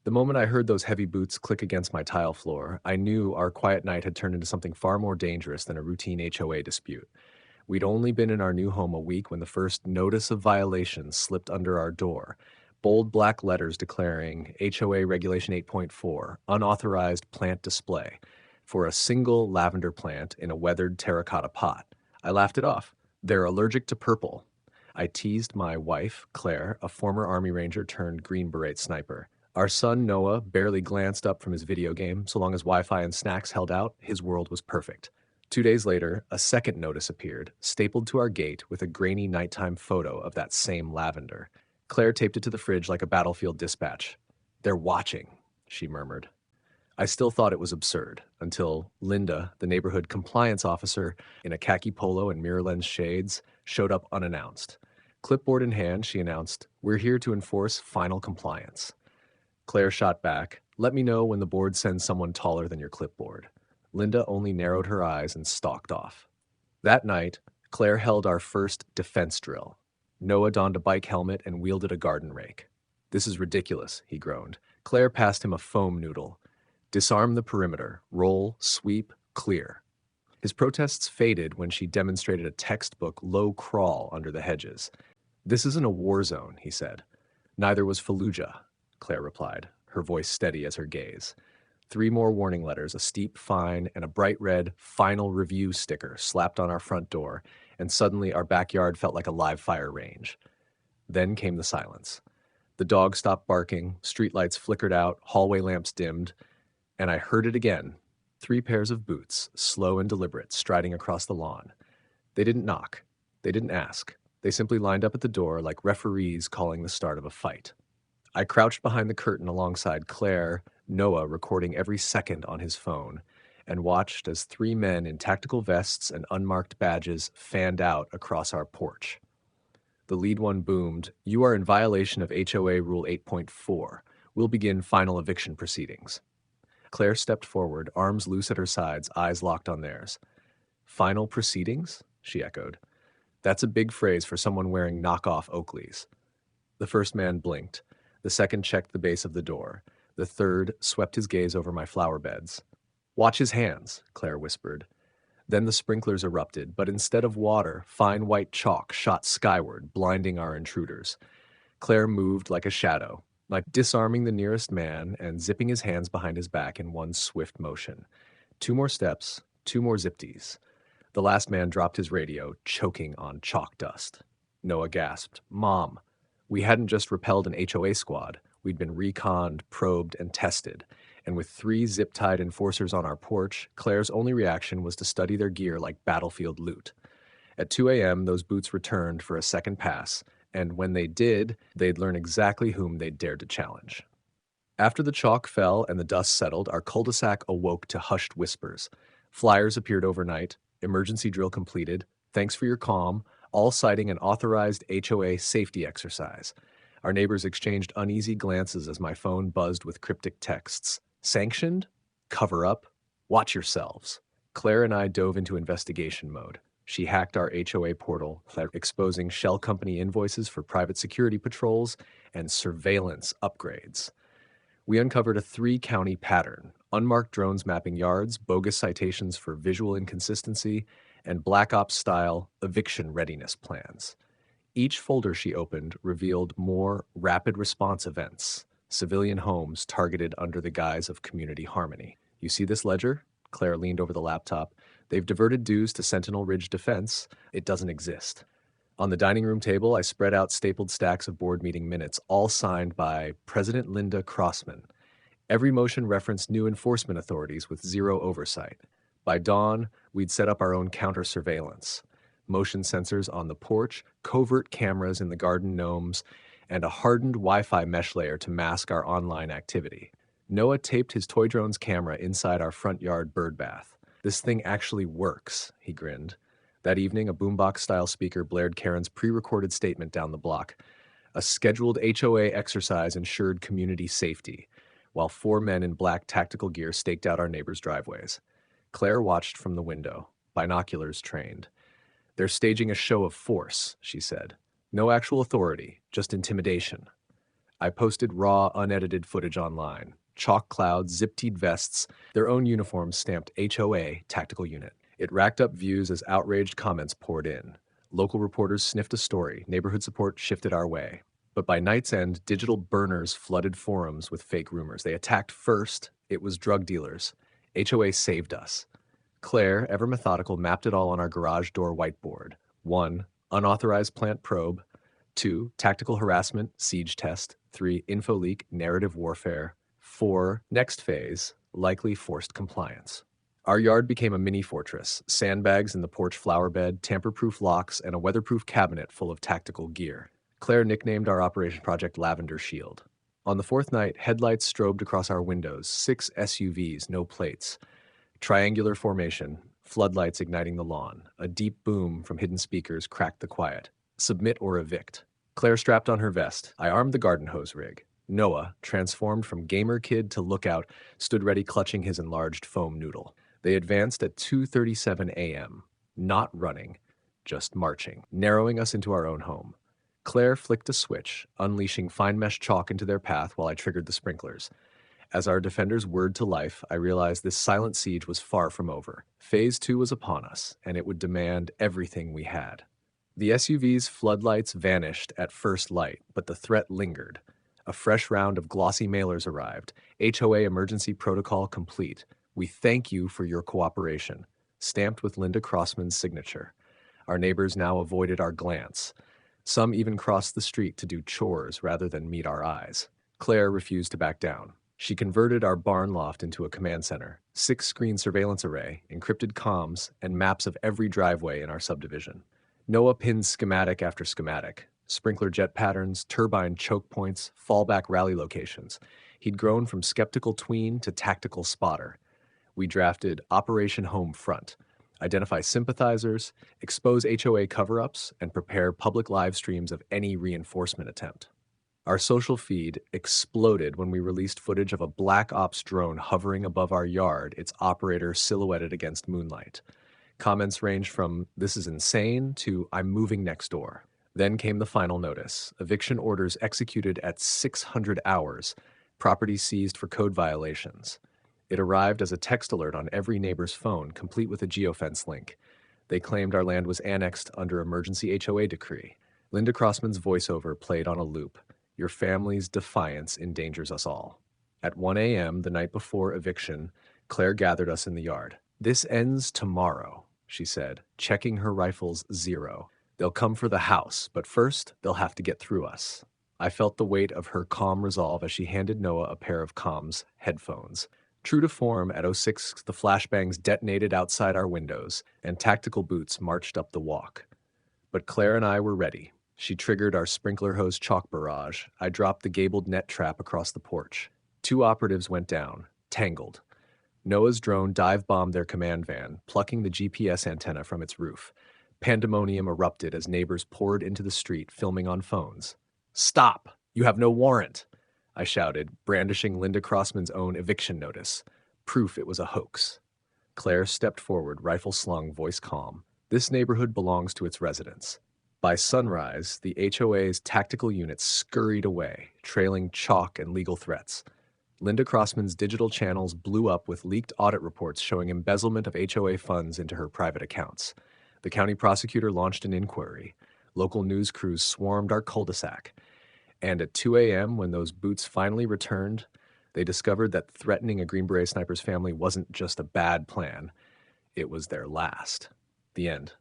The moment I heard those heavy boots click against my tile floor, I knew our quiet night had turned into something far more dangerous than a routine HOA dispute. We'd only been in our new home a week when the first notice of violation slipped under our door. Bold black letters declaring HOA Regulation 8.4, unauthorized plant display, for a single lavender plant in a weathered terracotta pot. I laughed it off. They're allergic to purple. I teased my wife, Claire, a former Army Ranger turned Green Beret sniper. Our son, Noah, barely glanced up from his video game. So long as Wi-Fi and snacks held out, his world was perfect. 2 days later, a second notice appeared, stapled to our gate with a grainy nighttime photo of that same lavender. Claire taped it to the fridge like a battlefield dispatch. "They're watching," she murmured. I still thought it was absurd, until Linda, the neighborhood compliance officer, in a khaki polo and mirror lens shades, showed up unannounced. Clipboard in hand, she announced, "We're here to enforce final compliance." Claire shot back, "Let me know when the board sends someone taller than your clipboard." Linda only narrowed her eyes and stalked off. That night, Claire held our first defense drill. Noah donned a bike helmet and wielded a garden rake. "This is ridiculous," he groaned. Claire passed him a foam noodle. "Disarm the perimeter. Roll, sweep, clear." His protests faded when she demonstrated a textbook low crawl under the hedges. "This isn't a war zone," he said. "Neither was Fallujah," Claire replied, her voice steady as her gaze. 3 more warning letters, a steep fine, and a bright red "Final Review" sticker slapped on our front door, and suddenly our backyard felt like a live fire range. Then came the silence. The dog stopped barking, streetlights flickered out, hallway lamps dimmed, and I heard it again. 3 pairs of boots, slow and deliberate, striding across the lawn. They didn't knock. They didn't ask. They simply lined up at the door like referees calling the start of a fight. I crouched behind the curtain alongside Claire, Noah recording every second on his phone, and watched as 3 men in tactical vests and unmarked badges fanned out across our porch. The lead one boomed, "You are in violation of HOA Rule 8.4. We'll begin final eviction proceedings." Claire stepped forward, arms loose at her sides, eyes locked on theirs. "Final proceedings?" she echoed. "That's a big phrase for someone wearing knockoff Oakleys." The first man blinked. The second checked the base of the door. The third swept his gaze over my flower beds. "Watch his hands," Claire whispered. Then the sprinklers erupted, but instead of water, fine white chalk shot skyward, blinding our intruders. Claire moved like a shadow, like disarming the nearest man and zipping his hands behind his back in one swift motion. 2 more steps, 2 more zipties. The last man dropped his radio, choking on chalk dust. Noah gasped, "Mom." We hadn't just repelled an HOA squad. We'd been reconned, probed, and tested. And with 3 zip-tied enforcers on our porch, Claire's only reaction was to study their gear like battlefield loot. At 2 a.m., those boots returned for a second pass, and when they did, they'd learn exactly whom they'd dared to challenge. After the chalk fell and the dust settled, our cul-de-sac awoke to hushed whispers. Flyers appeared overnight, emergency drill completed, thanks for your calm, all citing an authorized HOA safety exercise. Our neighbors exchanged uneasy glances as my phone buzzed with cryptic texts. Sanctioned? Cover up? Watch yourselves. Claire and I dove into investigation mode. She hacked our HOA portal, exposing shell company invoices for private security patrols and surveillance upgrades. We uncovered a 3-county pattern: unmarked drones mapping yards, bogus citations for visual inconsistency, and Black Ops-style eviction readiness plans. Each folder she opened revealed more rapid response events, civilian homes targeted under the guise of community harmony. "You see this ledger?" Claire leaned over the laptop. "They've diverted dues to Sentinel Ridge Defense. It doesn't exist." On the dining room table, I spread out stapled stacks of board meeting minutes, all signed by President Linda Crossman. Every motion referenced new enforcement authorities with 0 oversight. By dawn, we'd set up our own counter-surveillance. Motion sensors on the porch, covert cameras in the garden gnomes, and a hardened Wi-Fi mesh layer to mask our online activity. Noah taped his toy drone's camera inside our front yard bird bath. "This thing actually works," he grinned. That evening, a boombox-style speaker blared Karen's pre-recorded statement down the block. A scheduled HOA exercise ensured community safety, while 4 men in black tactical gear staked out our neighbors' driveways. Claire watched from the window, binoculars trained. "They're staging a show of force," she said. "No actual authority, just intimidation." I posted raw, unedited footage online. Chalk clouds, zip-teed vests, their own uniforms stamped HOA, Tactical Unit. It racked up views as outraged comments poured in. Local reporters sniffed a story, neighborhood support shifted our way. But by night's end, digital burners flooded forums with fake rumors. They attacked first, it was drug dealers. HOA saved us. Claire, ever methodical, mapped it all on our garage door whiteboard. 1. Unauthorized plant probe. 2. Tactical harassment, siege test. 3. Info leak, narrative warfare. 4. Next phase, likely forced compliance. Our yard became a mini fortress, sandbags in the porch flower bed, tamper-proof locks, and a weatherproof cabinet full of tactical gear. Claire nicknamed our operation project Lavender Shield. On the fourth night, headlights strobed across our windows, 6 SUVs, no plates. Triangular formation, floodlights igniting the lawn. A deep boom from hidden speakers cracked the quiet. Submit or evict. Claire strapped on her vest. I armed the garden hose rig. Noah, transformed from gamer kid to lookout, stood ready clutching his enlarged foam noodle. They advanced at 2:37 a.m., not running, just marching, narrowing us into our own home. Claire flicked a switch, unleashing fine mesh chalk into their path while I triggered the sprinklers. As our defenders whirred to life, I realized this silent siege was far from over. Phase 2 was upon us, and it would demand everything we had. The SUV's floodlights vanished at first light, but the threat lingered. A fresh round of glossy mailers arrived. HOA emergency protocol complete. We thank you for your cooperation. Stamped with Linda Crossman's signature. Our neighbors now avoided our glance. Some even crossed the street to do chores rather than meet our eyes. Claire refused to back down. She converted our barn loft into a command center. 6-screen surveillance array, encrypted comms, and maps of every driveway in our subdivision. Noah pinned schematic after schematic. Sprinkler jet patterns, turbine choke points, fallback rally locations. He'd grown from skeptical tween to tactical spotter. We drafted Operation Home Front, identify sympathizers, expose HOA cover-ups, and prepare public live streams of any reinforcement attempt. Our social feed exploded when we released footage of a Black Ops drone hovering above our yard, its operator silhouetted against moonlight. Comments ranged from, "This is insane," to, "I'm moving next door." Then came the final notice. Eviction orders executed at 600 hours. Property seized for code violations. It arrived as a text alert on every neighbor's phone, complete with a geofence link. They claimed our land was annexed under emergency HOA decree. Linda Crossman's voiceover played on a loop. Your family's defiance endangers us all. At 1 a.m. the night before eviction, Claire gathered us in the yard. "This ends tomorrow," she said, checking her rifle's 0. "They'll come for the house, but first they'll have to get through us." I felt the weight of her calm resolve as she handed Noah a pair of comms headphones. True to form, at 06, the flashbangs detonated outside our windows, and tactical boots marched up the walk. But Claire and I were ready. She triggered our sprinkler hose chalk barrage. I dropped the gabled net trap across the porch. 2 operatives went down, tangled. Noah's drone dive-bombed their command van, plucking the GPS antenna from its roof. Pandemonium erupted as neighbors poured into the street, filming on phones. "Stop! You have no warrant!" I shouted, brandishing Linda Crossman's own eviction notice. Proof it was a hoax. Claire stepped forward, rifle slung, voice calm. "This neighborhood belongs to its residents." By sunrise, the HOA's tactical units scurried away, trailing chalk and legal threats. Linda Crossman's digital channels blew up with leaked audit reports showing embezzlement of HOA funds into her private accounts. The county prosecutor launched an inquiry. Local news crews swarmed our cul-de-sac. And at 2 a.m., when those boots finally returned, they discovered that threatening a Green Beret sniper's family wasn't just a bad plan. It was their last. The end.